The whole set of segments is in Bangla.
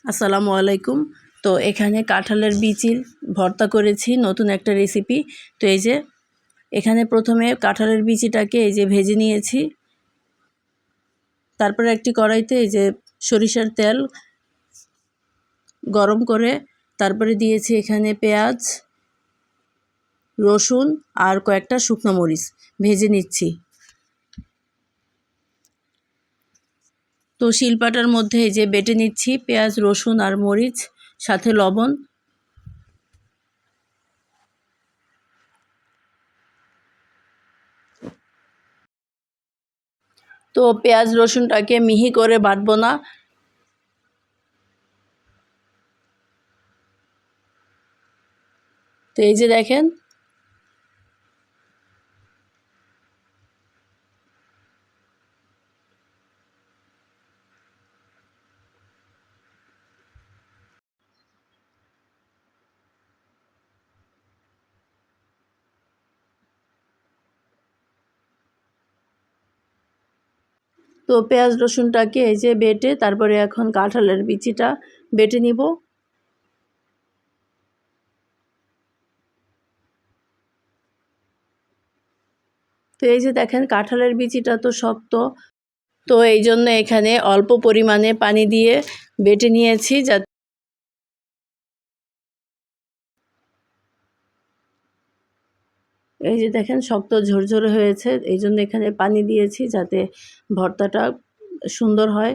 আসসালামু আলাইকুম। তো এখানে কাঁঠালের বিচির ভর্তা করেছি, নতুন একটা রেসিপি। তো এই যে এখানে প্রথমে কাঁঠালের বিচিটাকে এই যে ভেজে নিয়েছি। তারপরে একটি কড়াইতে এই যে সরিষার তেল গরম করে তারপরে দিয়েছি এখানে পেঁয়াজ, রসুন আর কয়েকটা শুকনো মরিচ ভেজে নিচ্ছি। তো শিলপাটার মধ্যে এই যে বেটে নিচ্ছি পেঁয়াজ, রসুন আর মরিচ, সাথে লবণ। তো পেঁয়াজ রসুনটাকে মিহি করে বাটবো না। তো এই যে দেখেন, তো পেঁয়াজ রসুনটাকে এই যে বেটে তারপরে এখন কাঁঠালের বিচিটা বেটে নিব। তো এই যে দেখেন কাঁঠালের বিচিটা তো শক্ত, তো এই জন্য এখানে অল্প পরিমাণে পানি দিয়ে বেটে নিয়েছি। যাতে এই যে দেখেন শক্ত ঝরঝরে হয়েছে, এই জন্য এখানে পানি দিয়েছি যাতে ভর্তাটা সুন্দর হয়।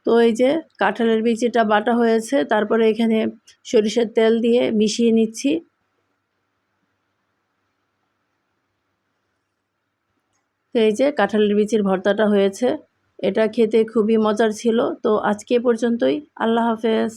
তো এই যে কাঁঠালের বিচিটা বাটা হয়েছে, তারপরে এখানে সরিষার তেল দিয়ে মিশিয়ে নিচ্ছি। তো এই যে কাঁঠালের বিচির ভর্তাটা হয়েছে, এটা খেতে খুবই মজার ছিল। তো আজকে এ পর্যন্তই। আল্লাহ হাফেজ।